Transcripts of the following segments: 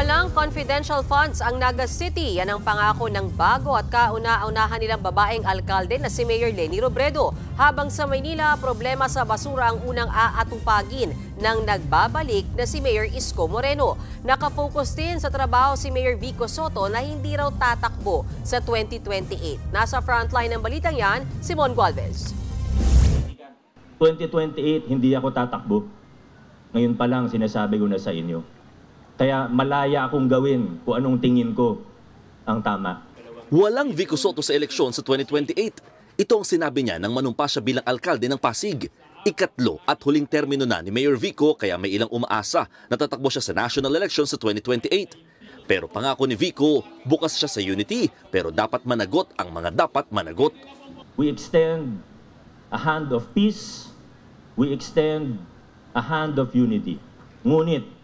Walang confidential funds ang Naga City. Yan ang pangako ng bago at kauna-unahan nilang babaeng alkalde na si Mayor Leni Robredo. Habang sa Maynila, problema sa basura ang unang aatupagin ng nagbabalik na si Mayor Isko Moreno. Nakafocus din sa trabaho si Mayor Vico Soto na hindi raw tatakbo sa 2028. Nasa frontline ng balitang yan, Simon Gualvez. 2028, hindi ako tatakbo. Ngayon pa lang sinasabi ko na sa inyo. Kaya malaya akong gawin kung anong tingin ko ang tama. Walang Vico Soto sa eleksyon sa 2028. Ito ang sinabi niya nang manumpa siya bilang alkalde ng Pasig. Ikatlo at huling termino na ni Mayor Vico kaya may ilang umaasa na tatakbo siya sa national election sa 2028. Pero pangako ni Vico, bukas siya sa unity pero dapat managot ang mga dapat managot. We extend a hand of peace. We extend a hand of unity. Ngunit,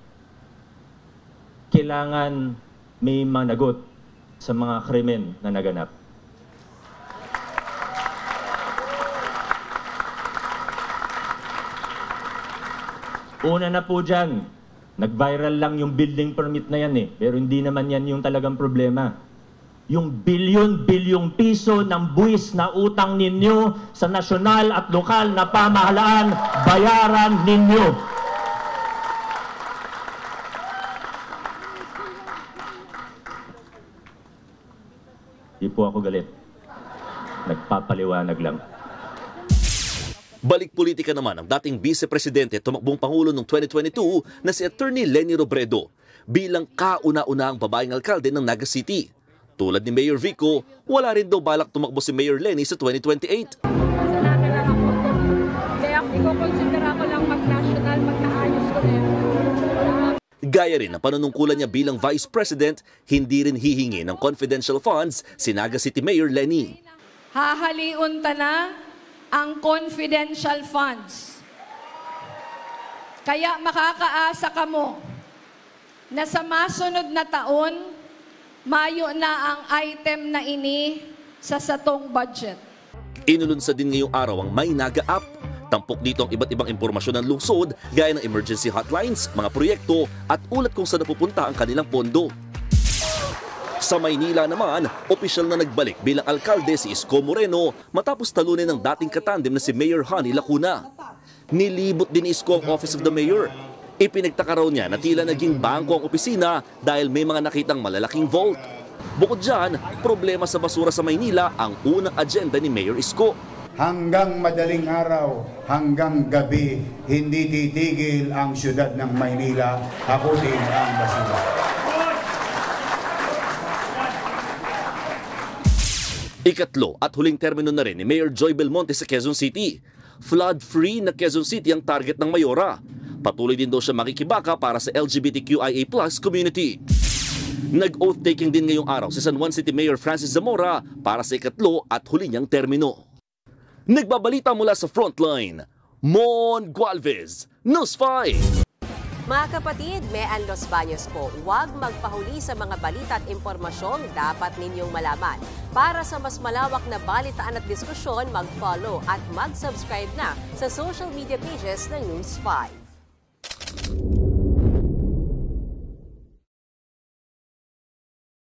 kailangan may managot sa mga krimen na naganap. Una na po dyan, nag-viral lang yung building permit na yan pero hindi naman yan yung talagang problema. Yung bilyon-bilyong piso ng buwis na utang ninyo sa nasyonal at lokal na pamahalaan, bayaran ninyo. Di po ako galit. Nagpapaliwanag lang. Balik politika naman ang dating vice-presidente tumakbong Pangulo noong 2022 na si Attorney Leni Robredo bilang kauna-unahang babaeng alkalde ng Naga City. Tulad ni Mayor Vico, wala rin daw balak tumakbo si Mayor Leni sa 2028. Kasalanan lang ako. Kaya iko-considera ko lang mag-national, magkaayos ko na yun. Gaya rin ang panunungkulan niya bilang Vice President, hindi rin hihingi ng confidential funds si Naga City Mayor Leni. Hahaliunta na ang confidential funds. Kaya makakaasa ka mo na sa masunod na taon, mayo na ang item na ini sa satong budget. Inulunsad din ngayong araw ang My Naga app. Tampok dito ang iba't ibang impormasyon ng lungsod gaya ng emergency hotlines, mga proyekto at ulat kung saan napupunta ang kanilang pondo. Sa Maynila naman, opisyal na nagbalik bilang alkalde si Isko Moreno matapos talunin ng dating katandem na si Mayor Honey Lacuna. Nilibot din ni Isko ang Office of the Mayor. Ipinagtaka raw niya na tila naging bangko ang opisina dahil may mga nakitang malalaking vault. Bukod dyan, problema sa basura sa Maynila ang unang agenda ni Mayor Isko. Hanggang madaling araw, hanggang gabi, hindi titigil ang syudad ng Maynila, hakutin ang basura. Ikatlo at huling termino na rin ni Mayor Joy Belmonte sa Quezon City. Flood-free na Quezon City ang target ng Mayora. Patuloy din daw siya makikibaka para sa LGBTQIA+ community. Nag-oath-taking din ngayong araw si San Juan City Mayor Francis Zamora para sa ikatlo at huli niyang termino. Nagbabalita mula sa Frontline, Mon Gualvez, News 5. Mga kapatid, Mean Los Baños po, huwag magpahuli sa mga balita at impormasyong dapat ninyong malaman. Para sa mas malawak na balitaan at diskusyon, mag-follow at mag-subscribe na sa social media pages ng News 5.